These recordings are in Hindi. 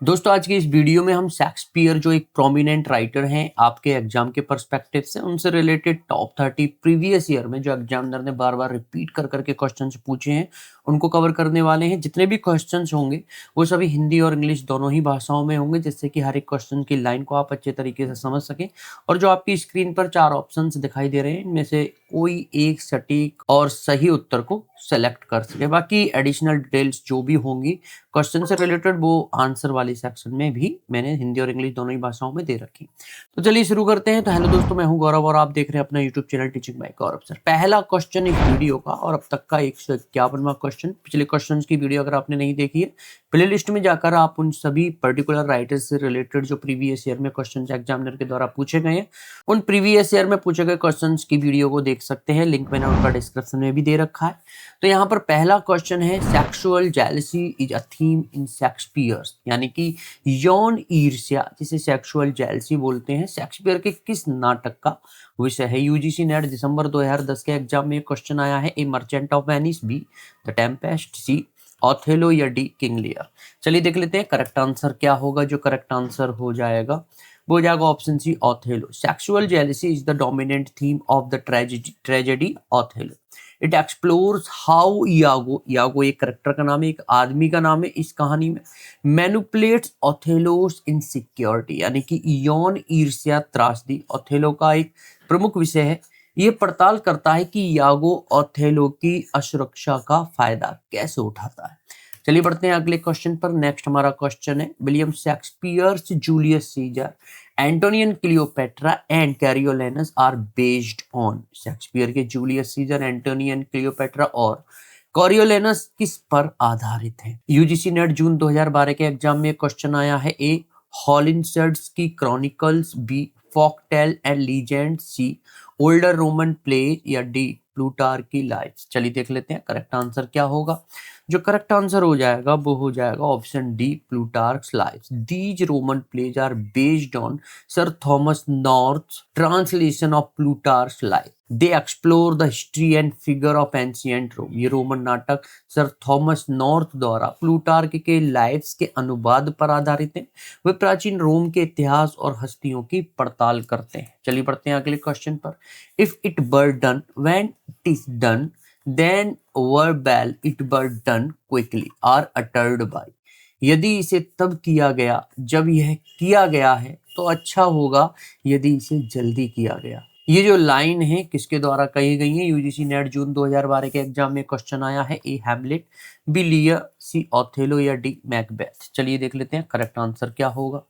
दोस्तों आज की इस वीडियो में हम शेक्सपियर जो एक प्रोमिनेंट राइटर हैं आपके एग्जाम के पर्सपेक्टिव से उनसे रिलेटेड टॉप 30 प्रीवियस ईयर में जो एग्जामिनर ने बार बार रिपीट कर करके क्वेश्चंस पूछे हैं उनको कवर करने वाले हैं। जितने भी क्वेश्चंस होंगे वो सभी हिंदी और इंग्लिश दोनों ही भाषाओं में होंगे, जिससे कि हर एक क्वेश्चन की लाइन को आप अच्छे तरीके से समझ सकें। और जो आपकी स्क्रीन पर 4 ऑप्शंस दिखाई दे रहे हैं इनमें से कोई एक सटीक और सही उत्तर को सेलेक्ट कर सके। बाकी एडिशनल डिटेल्स जो भी होंगी क्वेश्चन से रिलेटेड वो आंसर वाली सेक्शन में भी मैंने हिंदी और इंग्लिश दोनों ही भाषाओं में दे रखी। तो चलिए शुरू करते हैं। तो हेलो दोस्तों, मैं हूं गौरव और आप देख रहे हैं अपना यूट्यूब चैनल टीचिंग बाय गौरव सर। पहला क्वेश्चन इस वीडियो का और अब तक का 151वां क्वेश्चन। पिछले क्वेश्चन की वीडियो अगर आपने नहीं देखी है, प्ले लिस्ट में जाकर आप उन सभी पर्टिकुलर राइटर्स से रिलेटेड जो प्रीवियस ईयर में क्वेश्चन एग्जामिनर के द्वारा पूछे गए हैं उन प्रीवियस ईयर में पूछे गए क्वेश्चन की वीडियो को देख सकते हैं। लिंक मैंने उनका डिस्क्रिप्शन में भी दे रखा है। तो यहाँ पर पहला क्वेश्चन है, sexual jealousy is a theme in Shakespeare, यानी कि यौन ईर्ष्या जिसे सेक्सुअल जेलसी बोलते हैं, शेक्सपियर के किस नाटक का विषय है। यूजीसी नेट दिसंबर 2010 के एग्जाम में क्वेश्चन आया है। A Merchant of Venice, B the Tempest, C Othello या डी किंग लियर। चलिए देख लेते हैं करेक्ट आंसर क्या होगा। जो करेक्ट आंसर हो जाएगा वो हो जाएगा option C, Othello. Sexual jealousy is the dominant theme of the tragedy Othello. It explores how Iago एक करेक्टर का नाम है, एक आदमी का नाम है इस कहानी में, मैनिपुलेट्स ऑथेलोस इनसिक्योरिटी, यानी कि यौन ईर्ष्या त्रासदी ऑथेलो का एक प्रमुख विषय है। ये पड़ताल करता है कि यागो ऑथेलो की असुरक्षा का फायदा कैसे उठाता है। चलिए बढ़ते हैं अगले क्वेश्चन पर। नेक्स्ट हमारा क्वेश्चन है, William Shakespeare's Julius Caesar, Antony and Cleopatra and Coriolanus are based on. Shakespeare के जूलियस सीजर, एंटोनियन क्लियोपेट्रा और कॉरियोलेनस किस पर आधारित है। यूजीसी नेट जून 2012 के एग्जाम में क्वेश्चन आया है। ए हॉलिंशर्ड्स की chronicles, B folktale and legend, C older Roman play या डी प्लूटार की लाइफ। चलिए देख लेते हैं करेक्ट आंसर क्या होगा। जो करेक्ट आंसर हो जाएगा वो हो जाएगा option D, Plutarch's life. These Roman plays are based on sir Thomas North's translation of Plutarch's life. They explore the history and figure of ancient Rome. ये रोमन नाटक सर थॉमस नॉर्थ द्वारा प्लूटार्क के लाइफ्स के अनुवाद पर आधारित है। वे प्राचीन रोम के इतिहास और हस्तियों की पड़ताल करते हैं। चलिए बढ़ते हैं अगले क्वेश्चन पर। If it were done when it is done then verbal it were done quickly are uttered by. यदि इसे तब किया गया जब यह किया गया है तो अच्छा होगा यदि इसे जल्दी किया गया। ये जो लाइन है किसके द्वारा कही गई है। यूजीसी नेट जून 2012 के एग्जाम में क्वेश्चन आया है। A Hamlet, B लियर, C Othello या डी मैकबेथ। चलिए देख लेते हैं करेक्ट आंसर क्या होगा।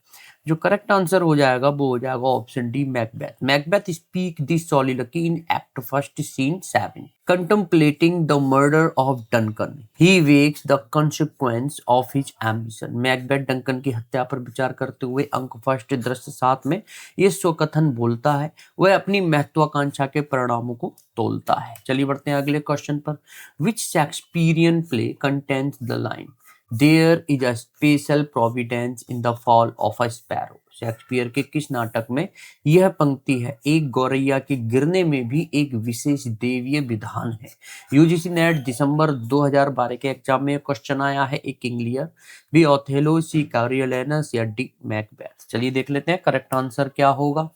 जो करेक्ट आंसर हो जाएगा वो हो जाएगा option D, Macbeth. Macbeth speak this soliloquy in act first scene 7, contemplating the murder of Duncan. He weighs the consequence of his ambition. Macbeth Duncan की हत्या पर विचार करते हुए अंक फर्स्ट दृश्य 7 में ये स्वकथन बोलता है, वह अपनी महत्वाकांक्षा के परिणामों को तोलता है। चलिए बढ़ते हैं अगले क्वेश्चन पर। Which Shakespearean play contains the line There is a special providence in the fall of a sparrow? Shakespeare के किस नाटक में यह पंक्ति है, एक गौरैया के गिरने में भी एक विशेष देवीय विधान है। यूजीसी नेट दिसंबर 2012 के एग्जाम में क्वेश्चन आया है। A King Lear, B Othello, C Coriolanus या डी मैकबेथ। चलिए देख लेते हैं करेक्ट आंसर क्या होगा।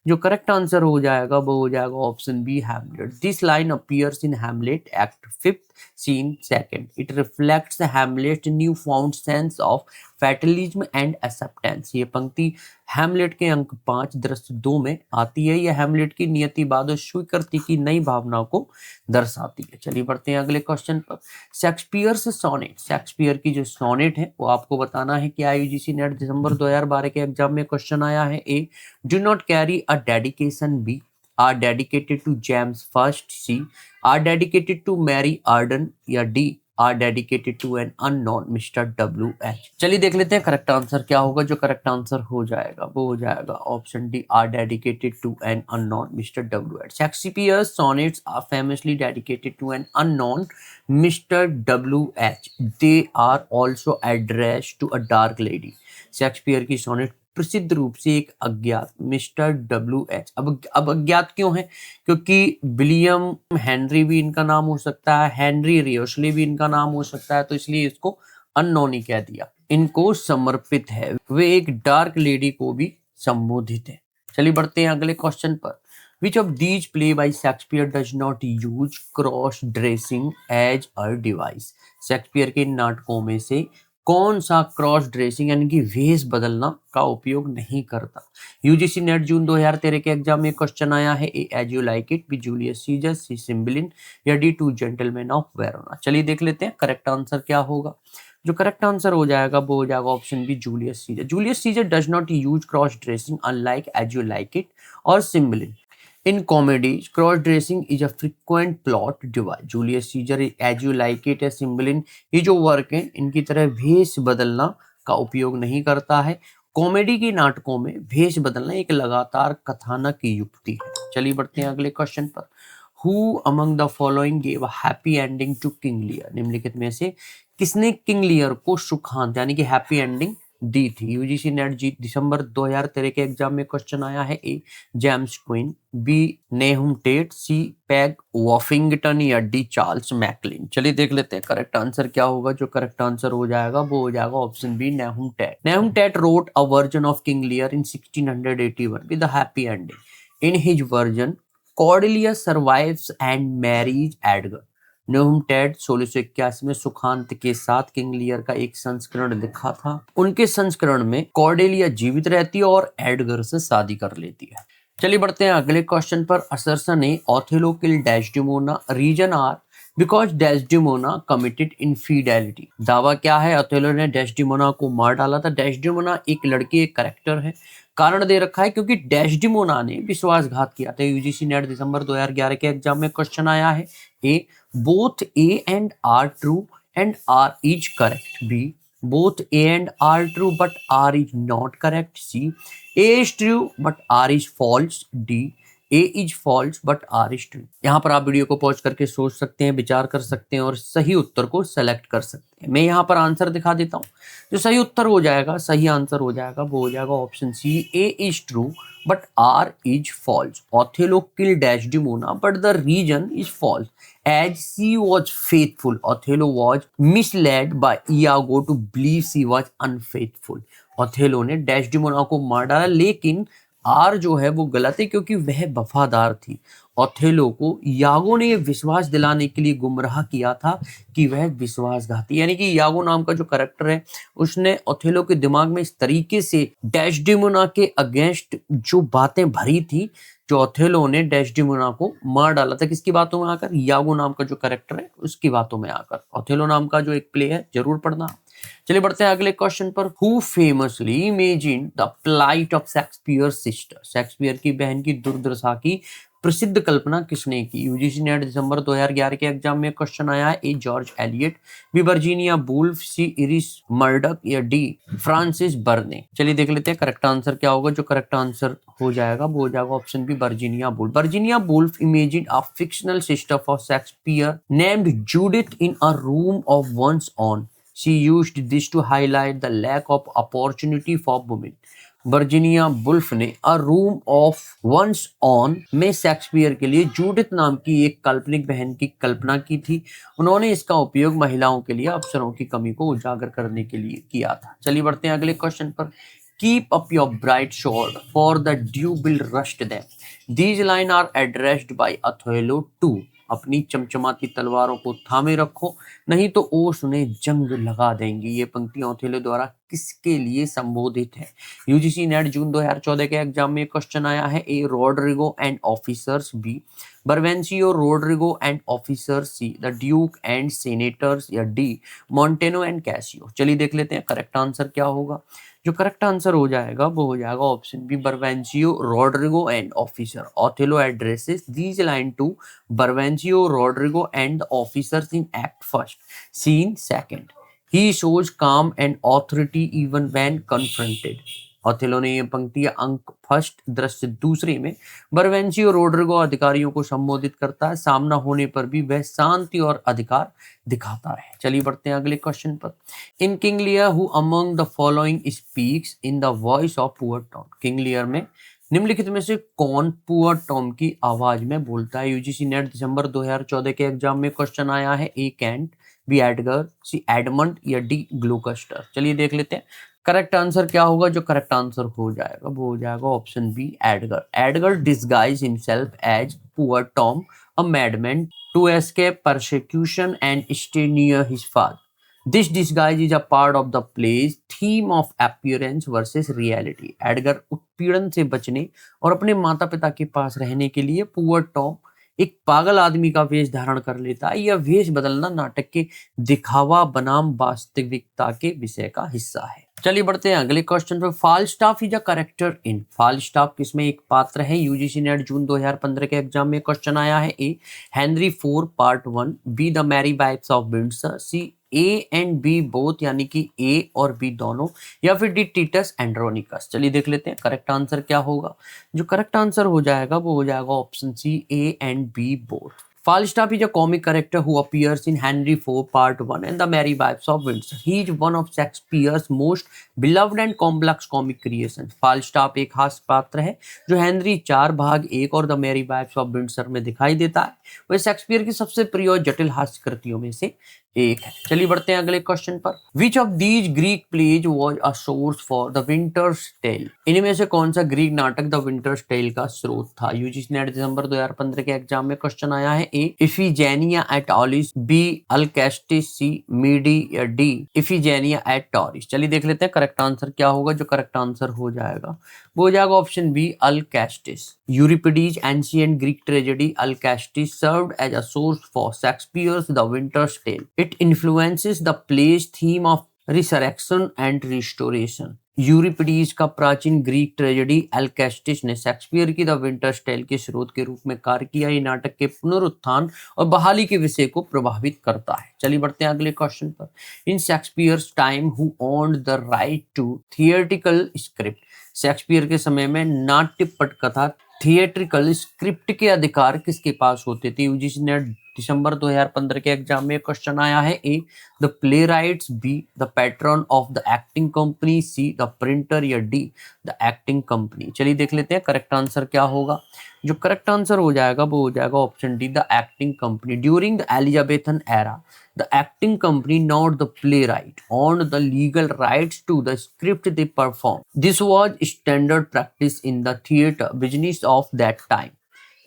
जो करेक्ट आंसर हो जाएगा वो हो जाएगा option B, Hamlet. This line appears in Hamlet act 5th scene 2nd. It reflects Hamlet's newfound sense of fatalism and acceptance. ये पंक्ति हैमलेट के अंक 5 दृश्य 2 में आती है। यह हैमलेट की नियतिवाद और स्वीकृति की नई भावनाओं को दर्शाती है। चलिए बढ़ते हैं अगले क्वेश्चन पर। शेक्सपियर्स सोनेट, शेक्सपियर की जो सोनेट है वो आपको बताना है क्या। यूजीसी नेट दिसंबर 2012 के एग्जाम में क्वेश्चन आया है। A do not carry a dedication, B are dedicated to James first, C are dedicated to Mary Arden या D are dedicated to an unknown Mr. W.H. चलिए देख लेते हैं करेक्ट आंसर क्या होगा। जो करेक्ट आंसर हो जाएगा वो हो जाएगा option D, are dedicated to an unknown Mr. W.H. Shakespeare's sonnets are famously dedicated to an unknown Mr. W.H. They are also addressed to a dark lady. Shakespeare की सोनेट प्रसिद्ध रूप से एक अज्ञात मिस्टर W.H. अब अज्ञात क्यों है, क्योंकि विलियम हेनरी भी इनका नाम हो सकता है, हेनरी रियोशली भी इनका नाम हो सकता है, तो इसलिए इसको अननोन ही कह दिया। इनको समर्पित है। वे एक डार्क लेडी को भी संबोधित है। चलिए बढ़ते हैं अगले क्वेश्चन पर। Which of these play by Shakespeare does not use cross dressing as a device. Shakespeare के नाटकों में से कौन सा क्रॉस ड्रेसिंग यानी कि वेश बदलना का उपयोग नहीं करता। यूजीसी नेट जून 2013 के एग्जाम में क्वेश्चन आया है। A as you like it, B Julius Caesar, C Cymbeline या D two gentleman of Verona. चलिए देख लेते हैं करेक्ट आंसर क्या होगा। जो करेक्ट आंसर हो जाएगा वो हो जाएगा option B Julius Caesar. Julius Caesar does not use cross dressing unlike as you like it और Cymbeline. In comedies, cross-dressing is a frequent plot device. Julius Caesar, as you like it या सिम्बलिन, ये जो वर्क है इनकी तरह भेष बदलना का उपयोग नहीं करता है। कॉमेडी के नाटकों में भेष बदलना एक लगातार कथानक की युक्ति है। चलिए बढ़ते हैं अगले क्वेश्चन पर। Who among the following gave a happy ending to King Lear? निम्नलिखित में से किसने किंग लियर को सुखांत यानी कि हैप्पी एंडिंग दी थी। यूजीसी नेट जी दिसंबर 2013 के एग्जाम में क्वेश्चन आया है। ए James queen, B Nahum TET, सी पैग वॉशिंगटन या डी चार्ल्स मैकलिन। चलिए देख लेते हैं करेक्ट आंसर क्या होगा। जो करेक्ट आंसर हो जाएगा वो हो जाएगा option B Nahum Tate. Nahum Tate wrote a version of King Lear in 1681 with a happy ending. In his version Cordelia survives and marries Edgar. Nahum Tate 1681 में सुखांत के साथ किंग लियर का एक संस्करण लिखा था। उनके संस्करण में कॉर्डेलिया जीवित रहती है और एडगर से शादी कर लेती है। चलिए बढ़ते हैं अगले क्वेश्चन पर। असर्सन ने Othello kill Desdemona, reason are because Desdemona committed infidelity. दावा क्या है? ओथेलो ने डेस्डेमोना को मार डाला था। डेस्डेमोना एक लड़की, एक करेक्टर है। कारण दे रखा है क्योंकि डेस्डेमोना ने विश्वासघात किया था। यूजीसी नेट दिसंबर 2011 के एग्जाम में क्वेश्चन आया है। ए both A and R true and R is correct. B both A and R true but R is not correct. C A is true but R is false. D A is false but R is true। यहाँ पर आप वीडियो को पॉज करके सोच सकते हैं, विचार कर सकते हैं और सही उत्तर को सेलेक्ट कर सकते हैं। मैं यहाँ पर आंसर दिखा देता हूँ। जो सही उत्तर हो जाएगा, सही आंसर हो जाएगा वो हो जाएगा option C. A is true but R is false. Othello killed Desdemona but the reason is false as she was faithful. Othello was misled by Iago to believe she was unfaithful. Othello ने डेस्डेमोना को मार डाला लेकिन आर जो है वो गलत है क्योंकि वह वफादार थी। ओथेलो को यागो ने विश्वास दिलाने के लिए गुमराह किया था कि वह विश्वासघाती, यानी कि यागो नाम का जो कैरेक्टर है उसने ओथेलो के दिमाग में इस तरीके से डेस्डेमोना के अगेंस्ट जो बातें भरी थी, जो ओथेलो ने डेस्डेमोना को मार डाला था। किसकी बातों में आकर? यागो नाम का जो कैरेक्टर है उसकी बातों में आकर। ओथेलो नाम का जो एक प्ले है जरूर पढ़ना। चलिए बढ़ते हैं अगले क्वेश्चन पर। Who famously imagine the plight of Shakespeare sister. Shakespeare की बहन की दुर्दशा की प्रसिद्ध कल्पना किसने की? यूजीसी नेट दिसंबर 2011 के एग्जाम में क्वेश्चन आया है। A George Eliot, B Virginia Woolf, C Iris Murdoch या डी फ्रांसिस बर्ने। चलिए देख लेते हैं करेक्ट आंसर क्या होगा। जो करेक्ट आंसर हो जाएगा वो हो जाएगा option B Virginia Woolf. Virginia Woolf imagine a fictional sister for Shakespeare named Judith in a room of one's own. She used this to highlight the lack of opportunity for women. Virginia Woolf ने a room of one's own में शेक्सपियर के लिए जूडिथ नाम की एक काल्पनिक बहन की कल्पना की थी। उन्होंने इसका उपयोग महिलाओं के लिए अवसरों की कमी को उजागर करने के लिए किया था। चलिए बढ़ते हैं अगले क्वेश्चन पर। Keep up your bright sword, for the dew will rust them. These lines are addressed by Othello to। अपनी चमचमाती तलवारों को थामे रखो नहीं तो ओस उन्हें जंग लगा देंगी। ये पंक्तियां ओथेलो द्वारा किसके लिए संबोधित है? यूजीसी नेट जून 2014 के एग्जाम में क्वेश्चन आया है। A Roderigo and officers, B Brabantio Roderigo and officers, C the duke and senators या डी मॉन्टेनो एंड कैसियो। चलिए देख लेते हैं करेक्ट आंसर क्या होगा। जो करेक्ट आंसर हो जाएगा वो हो जाएगा option B Brabantio Roderigo and officer. Othello addresses these line to Brabantio Roderigo and the officers in act first, scene second. He shows calm and authority even when confronted. Othello ने ये पंक्तियां अंक फर्स्ट, दृश्य दूसरे में बर्वेंसियो रोड्रिगो अधिकारियों को संबोधित करता है। सामना होने पर भी वह शांति और अधिकार दिखाता है। चलिए बढ़ते हैं अगले क्वेश्चन पर। In King Lear who among the following speaks in the voice of poor Tom. King Lear में निम्नलिखित में से कौन पुअर टॉम की आवाज में बोलता है? यूजीसी नेट दिसंबर 2014 के एग्जाम में क्वेश्चन आया है। A Kent, B Edgar, C Edmund या डी ग्लूकस्टर। चलिए देख लेते हैं करेक्ट आंसर क्या होगा। जो करेक्ट आंसर हो जाएगा वो हो जाएगा option B Edgar. Edgar disguise himself as poor Tom, a madman, to escape persecution and stay near his father. This disguise is a part of the play's theme of appearance versus reality. Edgar उत्पीड़न से बचने और अपने माता पिता के पास रहने के लिए पुअर टॉम एक पागल आदमी का वेश धारण कर लेता है। यह वेश बदलना नाटक के दिखावा बनाम वास्तविकता के विषय का हिस्सा है। चलिए बढ़ते हैं अगले क्वेश्चन पे। फाल्स्टाफ इज अ कैरेक्टर इन। फाल्स्टाफ किसमें एक पात्र है? यूजीसी नेट जून 2015 के एग्जाम में क्वेश्चन आया है। A Henry 4 part 1, B the Mary wives of Windsor, C A and B both यानी कि ए और बी दोनों, या फिर डी टीटस एंड्रोनिकस। चलिए देख लेते हैं करेक्ट आंसर क्या होगा। जो करेक्ट आंसर हो जाएगा वो हो जाएगा option C A and B both. Falstaff is a comic character who appears in Henry IV Part 1 and The Merry Wives of Windsor. He is one of Shakespeare's most beloved and complex comic creations. Falstaff एक हास्य पात्र है जो हेनरी 4 भाग 1 और the Mary wives of Windsor में दिखाई देता है। वह शेक्सपियर की सबसे प्रिय और जटिल हास्य कृतियों में से एक है। चलिए बढ़ते हैं अगले क्वेश्चन पर। Which of these Greek plays was a source for the Winter's Tale. इनमें से कौन सा ग्रीक नाटक द विंटर्स टेल का स्रोत था? यूजीसी नेट दिसंबर 2015 के एग्जाम में क्वेश्चन आया है। ए इफिजेनिया एट ऑलिस, बी अल्केस्टिस, सी मीडी या डी इफिजेनिया एट टॉरिस। चलिए देख लेते हैं करेक्ट आंसर क्या होगा। जो करेक्ट आंसर हो जाएगा वो हो जाएगा option B Alcestis. Euripides ancient Greek tragedy Alcestis served as a source for Shakespeare's The Winter's Tale. It influences the play's theme of resurrection and restoration. यूरिपिडीज का प्राचीन ग्रीक ट्रेजेडी अल्केस्टिस ने शेक्सपियर की द विंटर्स टेल के स्रोत के रूप में कार्य किया। ये नाटक के पुनरुत्थान और बहाली के विषय को प्रभावित करता है। चलिए बढ़ते हैं अगले क्वेश्चन पर। In Shakespeare's time who owned the right to theatrical script. Shakespeare के समय में नाट्य पटकथा थिएट्रिकल स्क्रिप्ट के अधिकार किसके पास होते थे? यूजीसी नेट दिसंबर 2015 के एग्जाम में क्वेश्चन आया है। A the playwrights, B the patron of the acting company, C the printer या डी द एक्टिंग कंपनी। चलिए देख लेते हैं करेक्ट आंसर क्या होगा। जो करेक्ट आंसर हो जाएगा वो हो जाएगा option D the acting company. During the Elizabethan era the acting company, not the playwright, owned the legal rights to the script they performed. This was standard practice in the theatre business of that time.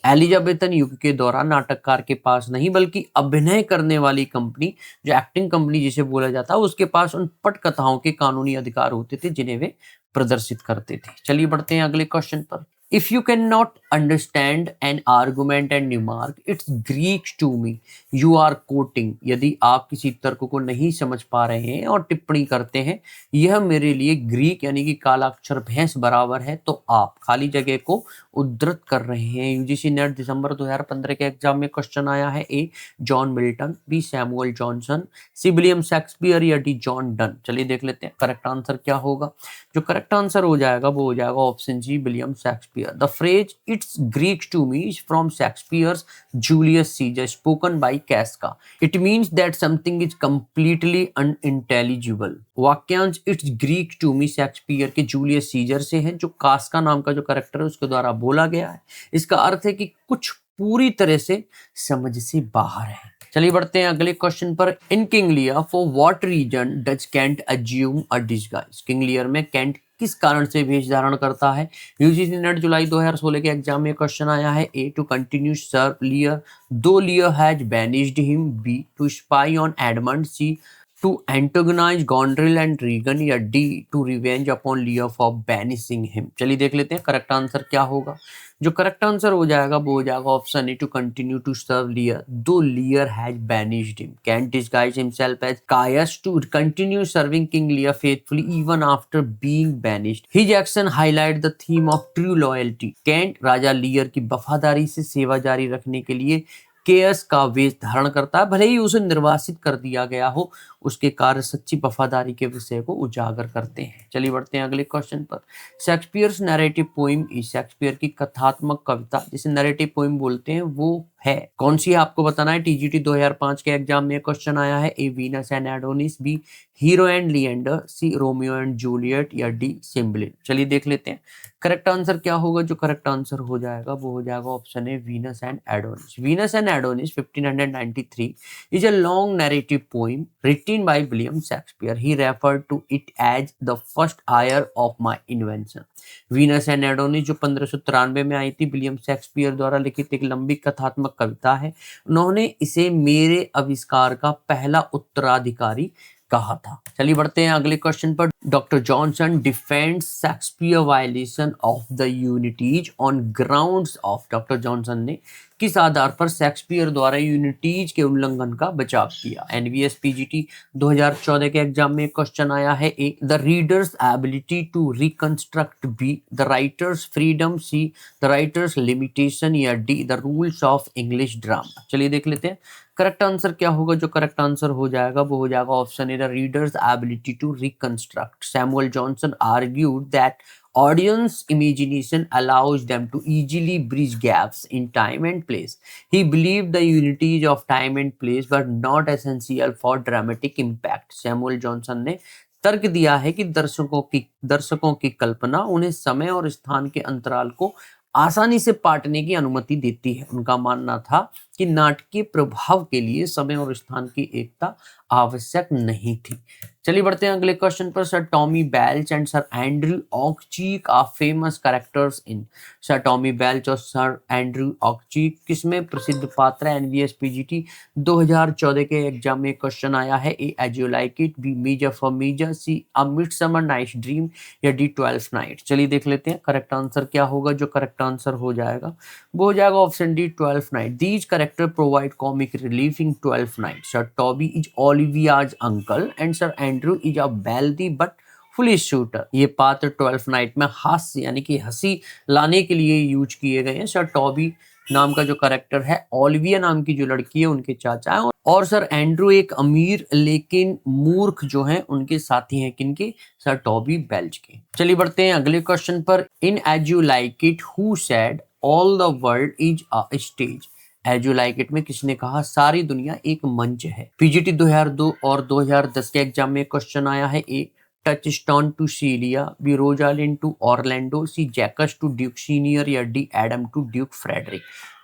Elizabethan युग के दौरान नाटककार के पास नहीं बल्कि अभिनय करने वाली कंपनी, जो एक्टिंग कंपनी जिसे बोला जाता है, उसके पास उन पटकथाओं के कानूनी अधिकार होते थे जिन्हें वे प्रदर्शित करते थे। चलिए बढ़ते हैं अगले क्वेश्चन पर। If you cannot understand an argument and remark, it's Greek to me. You are quoting. यदि आप किसी तर्क को नहीं समझ पा रहे हैं और टिप्पणी करते हैं, यह मेरे लिए ग्रीक यानी कि काला अक्षर भैंस बराबर है, तो आप खाली जगह को उद्धृत कर रहे हैं। यूजीसी नेट दिसंबर 2015 के एग्जाम में क्वेश्चन आया है। A John Milton, B Samuel Johnson, C William Shakespeare या डी जॉन डन। चलिए देख लेते हैं करेक्ट आंसर क्या होगा। जो करेक्ट आंसर हो जाएगा वो हो जाएगा option G William Shakespeare. The phrase "It's Greek to me" is from Shakespeare's Julius Caesar, spoken by Casca. It means that something is completely unintelligible. वाक्यांश "It's Greek to me" Shakespeare के जूलियस सीजर से है, जो कास्का नाम का जो कैरेक्टर है उसके द्वारा बोला गया है। इसका अर्थ है कि कुछ पूरी तरह से समझ से बाहर है। चलिए बढ़ते हैं अगले क्वेश्चन पर। In King Lear for what reason does Kent assume a disguise. King Lear में कैंट किस कारण से वेश धारण करता है? यूजीसी नेट जुलाई 2016 के एग्जाम में क्वेश्चन आया है। A to continue serve Lear though Lear has banished him, B to spy on Edmund, C to antagonize Goneril and Regan या D to revenge upon Lear for banishing him. चलिए देख लेते हैं करेक्ट आंसर क्या होगा। जो करेक्ट आंसर हो जाएगा वो हो जाएगा option A to continue to serve Lear though Lear has banished him. Kent disguise himself as Caius to continue serving King Lear faithfully even after being banished. His action highlight the theme of true loyalty. Kent राजा लियर की वफादारी से सेवा जारी रखने के लिए केयस का वेश धारण करता है, भले ही उसे निर्वासित कर दिया गया हो, उसके कार्य सच्ची वफादारी के विषय को उजागर करते हैं। चलिए बढ़ते हैं अगले क्वेश्चन पर। Shakespeare's narrative poem is. Shakespeare की कथात्मक कविता जिसे नैरेटिव पोइम बोलते हैं वो है कौन सी है? आपको बताना है। टीजीटी 2005 के एग्जाम में क्वेश्चन आया है। A Venus and Adonis, B Hero and Leander, C Romeo and Juliet, या डी सिम्बलिन। चलिए देख लेते हैं करेक्ट आंसर क्या होगा। जो करेक्ट आंसर हो जाएगा वो हो जाएगा ऑप्शन है Venus and Adonis. Venus and Adonis 1593 is a long narrative poem written by William Shakespeare. He referred to it as the first hour of my invention. Venus and Adonis जो 1593 में आई थी, विलियम शेक्सपियर द्वारा लिखित एक लंबी कथात्मक कविता है। उन्होंने इसे मेरे आविष्कार का पहला उत्तराधिकारी कहा था। चलिए बढ़ते हैं अगले क्वेश्चन पर। Doctor Johnson defends Shakespeare violation of the unities on grounds of. Doctor Johnson ने किस आधार पर शेक्सपियर द्वारा यूनिटीज के उल्लंघन का बचाव किया। एनवीएस पीजीटी 2014 के एग्जाम में क्वेश्चन आया है। A, the reader's ability to reconstruct, B, the writer's freedom, C, the writer's limitation, या D, the rules of English drama. चलिए देख लेते हैं करेक्ट आंसर क्या होगा। जो करेक्ट आंसर हो जाएगा वो हो जाएगा option A, the reader's ability to reconstruct. Samuel Johnson argued that audience imagination allows them to easily bridge gaps in time and place. He believed the unities of time and place were not essential for dramatic impact. Samuel Johnson ने तर्क दिया है कि दर्शकों की कल्पना उन्हें समय और स्थान के अंतराल को आसानी से पाटने की अनुमति देती है। उनका मानना था कि नाटकीय प्रभाव के लिए समय और स्थान की एकता आवश्यक नहीं थी। चलिए बढ़ते हैं अगले क्वेश्चन पर। Sir Toby Belch and Sir Andrew Aguecheek are famous characters in. Sir Toby Belch और सर एंड्रयू ऑक्चीक किसमें प्रसिद्ध पात्र है। एनवीएस पीजीटी 2014 के एग्जाम में क्वेश्चन आया है। A, as you like it, B, measure for measure, C, a midsummer night's dream, या डी, 12th नाइट। चलिए देख लेते हैं करेक्ट आंसर क्या होगा। जो करेक्ट आंसर हो जाएगा वो हो जाएगा option D, 12th night. These character provide comic relief in 12th night. Sir Toby is Olivia's uncle and Sir Andrew is a wealthy but foolish suitor. ये पात्र 12th नाइट में हास्य यानी कि हंसी लाने के लिए यूज किए गए हैं। सर टॉबी नाम का जो कैरेक्टर है, ओलिविया नाम की जो लड़की है उनके चाचा है, और सर एंड्रू एक अमीर लेकिन मूर्ख जो हैं उनके साथी हैं। किनके? सर टॉबी बेल्च के। चलिए बढ़ते हैं अगले क्वेश्चन पर। In as you like it who said all the world is a stage. As you like it में किसने कहा सारी दुनिया एक मंच है। पीजीटी 2002 और 2010 के एग्जाम में क्वेश्चन आया है। A, Touchstone to Celia, B, Rosalind to Orlando, C, Jaques to Duke Senior, या D, Adam to Duke Frederick.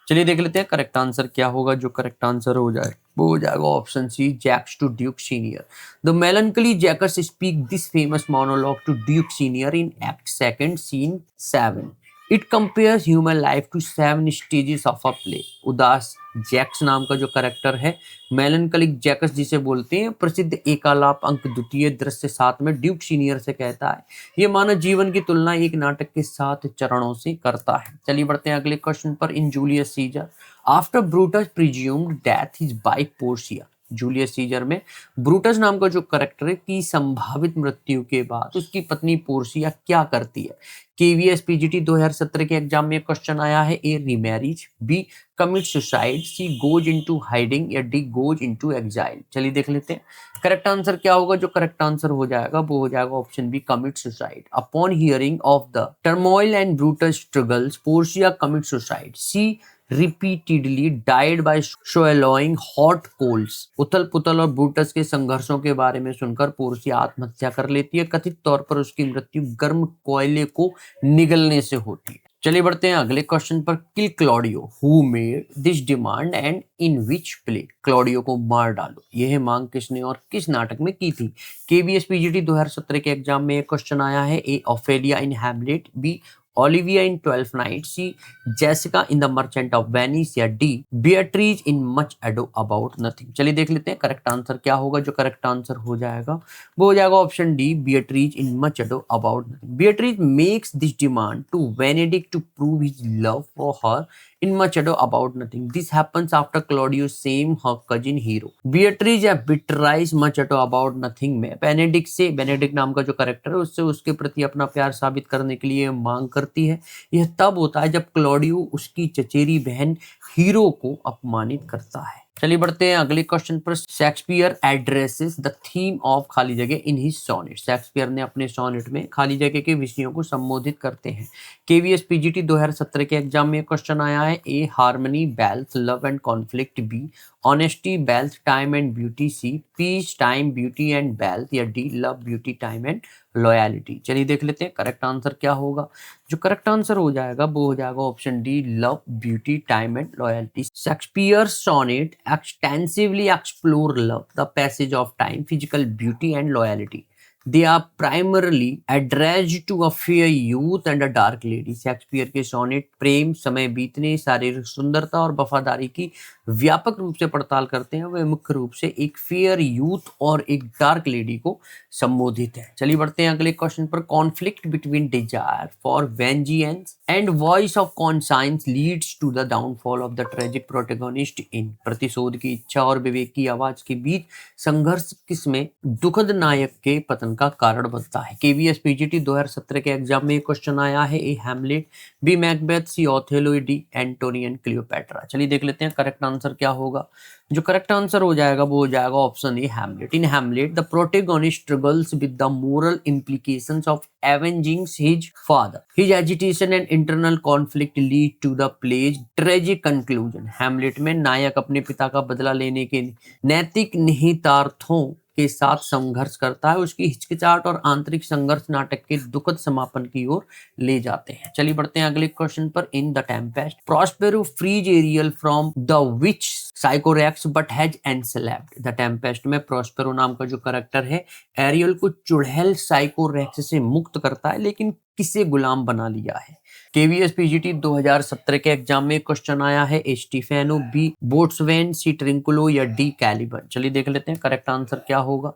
चलिए देख लेते हैं करेक्ट आंसर क्या होगा। जो करेक्ट आंसर हो जाए वो हो जाएगा option C, Jaques to Duke Senior. The melancholy Jaques speak this famous monologue to Duke Senior in act second scene 7। It compares human life to 7 stages of a play. उदास जैक्स नाम का जो करेक्टर है, मेलंकलिक जैकस जिसे बोलते हैं, प्रसिद्ध एकालाप अंक द्वितीय दृश्य 7 में ड्यूक सीनियर से कहता है ये मानव जीवन की तुलना एक नाटक के 7 चरणों से करता है। चलिए बढ़ते हैं अगले क्वेश्चन पर। In Julius Caesar after Brutus presumed death his wife Portia. Julius Caesar में ब्रूटस नाम का जो करेक्टर है की संभावित मृत्यु के बाद उसकी पत्नी पोर्शिया क्या करती है। केवीएस पीजीटी 2017 के एग्जाम में क्वेश्चन आया है। ए, रीमैरिज, बी, कमिट सुसाइड, सी, गोज इनटू हाइडिंग, या डी, गोज इनटू एग्जाइल। चलिए देख लेते हैं करेक्ट आंसर क्या होगा। जो करेक्ट आंसर हो जाएगा वो हो जाएगा option B, commit suicide. Upon hearing of the turmoil and Brutus struggles Portia commit suicide. C, repeatedly died by swallowing hot coals। उथल पुथल और ब्रूटस के संघर्षों के बारे में सुनकर पोर्शिया आत्महत्या कर लेती है। कथित तौर पर उसकी मृत्यु गर्म कोयले को निगलने से होती है। चलिए बढ़ते हैं अगले क्वेश्चन पर। Kill Claudio, who made this demand and in which play. Claudio को मार डालो, यह मांग किसने और किस नाटक में की थी। केवीएस पीजीटी 2017 के एग्जाम में एक क्वेश्चन आया है। A, Ophelia in Hamlet, B, Olivia in 12th night, C, Jessica in the Merchant of Venice, या D, Beatrice in much ado about nothing. चलिए देख लेते हैं करेक्ट आंसर क्या होगा। जो करेक्ट आंसर हो जाएगा वो हो जाएगा option D, Beatrice in much ado about nothing. Beatrice makes this demand to Benedick to prove his love for her in much ado about nothing. This happens after Claudio same her cousin hero. Beatrice या Beatrice much ado about nothing में बेनेडिक्ट नाम का जो कैरेक्टर है उससे उसके प्रति अपना प्यार साबित करने के लिए मांग करती है। यह तब होता है जब क्लॉडियो उसकी चचेरी बहन हीरो को अपमानित करता है। चलिए बढ़ते हैं अगले क्वेश्चन पर। Shakespeare addresses the theme of खाली जगह इन हिज सोनेट। शेक्सपियर ने अपने सोनेट में खाली जगह के विषयों को संबोधित करते हैं। केवीएस पीजीटी 2017 के एग्जाम में क्वेश्चन आया है। A, harmony, balance, love and conflict, B, honesty, balance, time and beauty, C, peace, time, beauty and wealth, या D love, beauty, time and loyalty. चलिए देख लेते हैं करेक्ट आंसर क्या होगा। जो करेक्ट आंसर हो जाएगा वो हो जाएगा option D love, beauty, time and loyalty. Shakespeare's sonnet extensively explore love, the passage of time, physical beauty and loyalty. They are primarily addressed to a fair youth and a dark lady। Shakespeare के सोनेट प्रेम, समय बीतने, शारीरिक सुंदरता और वफादारी की व्यापक रूप से पड़ताल करते हैं। वे मुख्य रूप से एक फेयर यूथ और एक डार्क लेडी को संबोधित है। चलिए बढ़ते हैं अगले क्वेश्चन पर। Conflict between desire for vengeance and voice of conscience leads to the downfall of the tragic protagonist in. प्रतिशोध की इच्छा और विवेक की आवाज के बीच संघर्ष किसमें दुखद नायक के पतन का कारण बनता है। केवीएस पीजीटी 2017 के एग्जाम में ये क्वेश्चन आया है। A Hamlet, B Macbeth, C Othello, D Antony and Cleopatra. चलिए देख लेते हैं करेक्ट आंसर क्या होगा। जो करेक्ट आंसर हो जाएगा वो हो जाएगा option A Hamlet. In Hamlet the protagonist struggles with the moral implications of avenging his father. His agitation and internal conflict lead to the play's tragic conclusion। Hamlet में नायक अपने पिता का बदला लेने के नैतिक निहितार्थों के साथ संघर्ष करता है। उसकी हिचकिचाहट और आंतरिक संघर्ष नाटक के दुखद समापन की ओर ले जाते हैं। चलिए बढ़ते हैं अगले क्वेश्चन पर। In the Tempest Prospero frees Ariel from the witch Sycorax but has enslaved. The Tempest में प्रॉस्पेरो नाम का जो कैरेक्टर है एरियल को चुड़ैल साइकोरेक्स से मुक्त करता है, लेकिन किसे गुलाम बना लिया है। केवीएस पीजीटी 2017 के एग्जाम में क्वेश्चन आया है। ए स्टीफेनो, बी बोट्सवेन, सी ट्रिंकुलो, या डी कैलिबन। चलिए देख लेते हैं करेक्ट आंसर क्या होगा।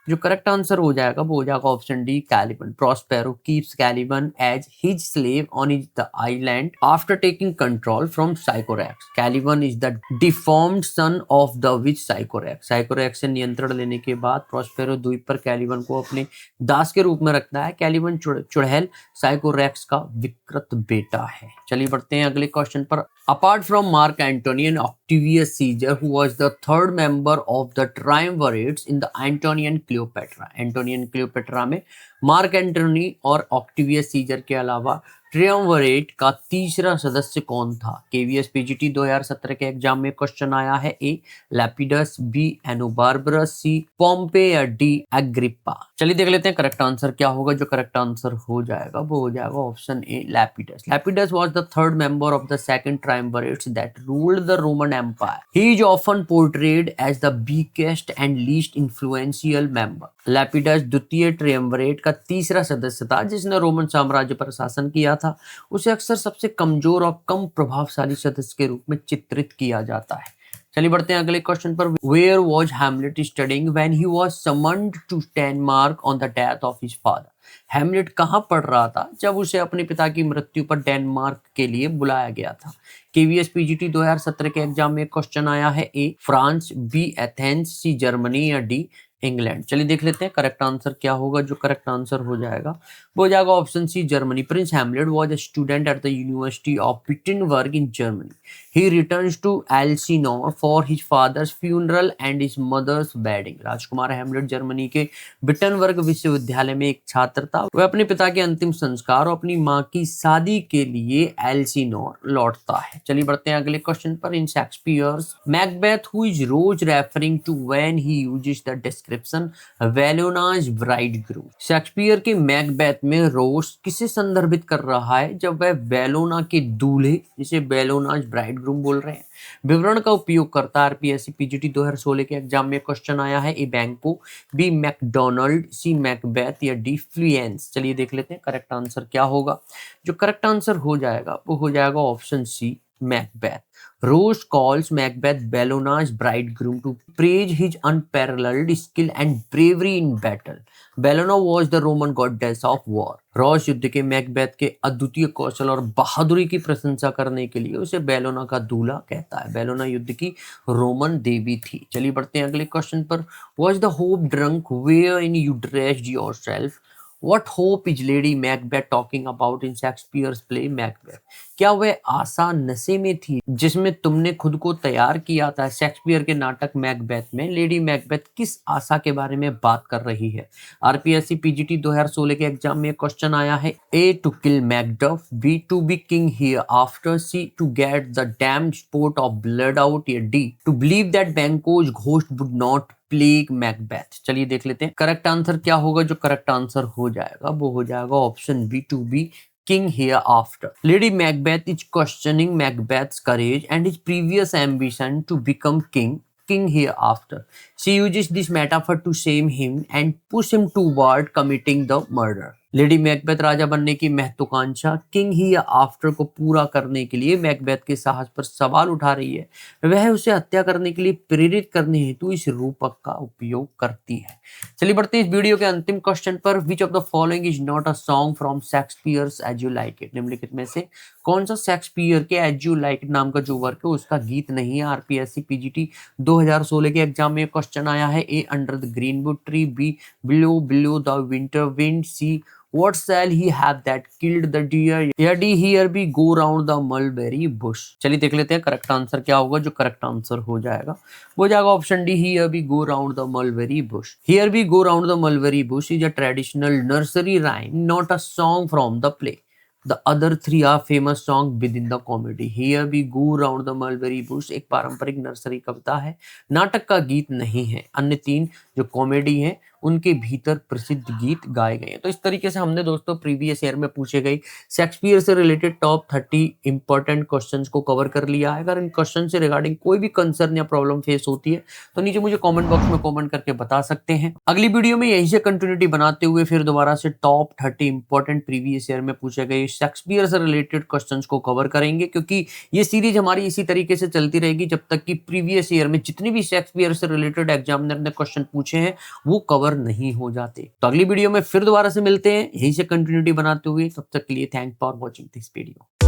जो करेक्ट आंसर हो जाएगा वो हो जाएगा option D Caliban. Prospero keeps Caliban as his slave on the island after taking control from Sycorax. Caliban is the deformed son of the witch Sycorax. Sycorax से नियंत्रण लेने के बाद प्रॉस्पेरो द्वीप पर कैलिबन को अपने दास के रूप में रखता है। कैलिबन चुड़ैल साइकोरेक्स का विकृत बेटा है। चलिए बढ़ते हैं अगले क्वेश्चन पर। Apart from Mark Antony and Octavius Caesar, who was the third member of the triumvirates in the Antony and Cleopatra। Antony and Cleopatra में मार्क एंटोनी और ऑक्टिवियस सीजर के अलावा ट्रियम्विरेट का तीसरा सदस्य कौन था। केवीएस पीजीटी 2017 के एग्जाम में क्वेश्चन आया है। ए लैपिडस, बी एनोबार्बरस, सी पोम्पे, या डी एग्रिप्पा। चलिए देख लेते हैं करेक्ट आंसर क्या होगा। जो करेक्ट आंसर हो जाएगा वो हो जाएगा option A Lepidus. Lepidus was the third member of the second triumvirates that ruled the Roman empire. He is often portrayed as the weakest and least influential member. Lepidus द्वितीय ट्रियम्विरेट का तीसरा सदस्य था जिसने रोमन साम्राज्य पर शासन किया था। उसे अक्सर सबसे कमजोर और कम प्रभावशाली सदस्य के रूप में चित्रित किया जाता है। चलिए बढ़ते हैं अगले क्वेश्चन पर। Where was Hamlet studying when he was summoned to Denmark on the death of his father. Hamlet कहाँ पढ़ रहा था जब उसे अपने पिता की मृत्यु पर डेनमार्क के लिए बुलाया गया था। केवीएस पीजीटी 2017 के एग्जाम में क्वेश्चन आया है। A France, B Athens, C Germany, या डी इंग्लैंड। चलिए देख लेते हैं करेक्ट आंसर क्या होगा। जो करेक्ट आंसर हो जाएगा वो हो जाएगा option C Germany. Prince Hamlet was a student at the university of Wittenberg in Germany. He returns to Elsinore for his father's funeral and his mother's wedding. राजकुमार हैमलेट जर्मनी के विटेनबर्ग विश्वविद्यालय में एक छात्र था। वह अपने पिता के अंतिम संस्कार और अपनी मां की शादी के लिए एल्सिनोर लौटता है। चलिए बढ़ते हैं अगले क्वेश्चन पर। In Shakespeare's Macbeth who is Ross referring to when he uses the description Bellona's bridegroom. Shakespeare के मैकबेथ में रोज किसे संदर्भित कर रहा है जब वह वेलोना के दूल्हे, जिसे वेलोनाज ब्राइडग्रूम बोल रहे हैं, विवरण का उपयोग करता है। आरपीएससी पीजीटी 2016 के एग्जाम में क्वेश्चन आया है। ए बैंको, बी मैकडोनल्ड, सी मैकबेथ, या डी फ्लुएंस। चलिए देख लेते हैं करेक्ट आंसर क्या होगा। जो करेक्ट आंसर हो जाएगा वो हो जाएगा option C Macbeth. Rose calls Macbeth Bellona's bridegroom to praise his unparalleled skill and bravery in battle. Bellona was the Roman goddess of war. Ross युद्ध के मैकबेथ के अद्वितीय कौशल और बहादुरी की प्रशंसा करने के लिए उसे बेलोना का दूल्हा कहता है। बेलोना युद्ध की रोमन देवी थी। चलिए बढ़ते हैं अगले क्वेश्चन पर। Was the hope drunk wherein you dressed yourself? What hope is Lady Macbeth talking about in Shakespeare's play Macbeth? क्या वह आशा नशे में थी जिसमें तुमने खुद को तैयार किया था। शेक्सपियर के नाटक मैकबेथ में लेडी मैकबेथ किस आशा के बारे में बात कर रही है। आरपीएससी पीजीटी 2016 के एग्जाम में क्वेश्चन आया है। A to kill Macduff, B to be king hereafter, C to get the damned spot of blood out, या D to believe that Banquo's ghost would not plague Macbeth. चलिए देख लेते हैं करेक्ट आंसर क्या होगा। जो करेक्ट आंसर हो जाएगा वो हो जाएगा option B, to be king hereafter. Lady Macbeth is questioning Macbeth's courage and his previous ambition to become king hereafter. She uses this metaphor to shame him and push him toward committing the murder. Lady Macbeth राजा बनने की महत्वाकांक्षा किंग ही आफ्टर को पूरा करने के लिए मैकबेथ के साहस पर सवाल उठा रही है। वह उसे हत्या करने के लिए प्रेरित करने हेतु इस रूपक का उपयोग करती है। चलिए बढ़ते हैं इस वीडियो के अंतिम क्वेश्चन पर। Which of the following is not a song from Shakespeare's As you like It. निम्नलिखित में से कौन सा शेक्सपियर के एज यू लाइक इट नाम का जो वर्क है उसका गीत नहीं है। आरपीएससी पीजीटी 2016 के एग्जाम में क्वेश्चन आया है। A under the greenwood tree, B below the winter wind, C What shall he have that killed the deer? या D here we go round the mulberry bush। चलिए देख लेते हैं करेक्ट आंसर क्या होगा। जो करेक्ट आंसर हो जाएगा वो जाएगा option D, here we go round the mulberry bush। Here we go round the mulberry bush is a traditional nursery rhyme, not a song from the play। The other three are famous song within the comedy। Here we go round the mulberry bush एक पारंपरिक नर्सरी कविता है, नाटक का गीत नहीं है। अन्य तीन जो कॉमेडी है उनके भीतर प्रसिद्ध गीत गाए गए हैं। तो इस तरीके से हमने दोस्तों प्रीवियस ईयर में पूछे गए शेक्सपियर से रिलेटेड टॉप 30 इंपॉर्टेंट क्वेश्चंस को कवर कर लिया है। अगर इन क्वेश्चन से रिगार्डिंग कोई भी कंसर्न या प्रॉब्लम फेस होती है तो नीचे मुझे कमेंट बॉक्स में कमेंट करके बता सकते हैं। अगली वीडियो में यहीं से कंटिन्यूटी बनाते हुए फिर दोबारा से टॉप 30 इंपॉर्टेंट प्रीवियस ईयर में पूछे गए शेक्सपियर से रिलेटेड क्वेश्चंस को कवर करेंगे, क्योंकि ये सीरीज हमारी इसी तरीके से चलती रहेगी जब तक कि प्रीवियस ईयर में जितने भी शेक्सपियर से रिलेटेड एग्जामिनर ने क्वेश्चन पूछे हैं वो कवर नहीं हो जाते। तो अगली वीडियो में फिर दोबारा से मिलते हैं यहीं से कंटिन्यूटी बनाते हुए। तब तक के लिए thanks for watching this video.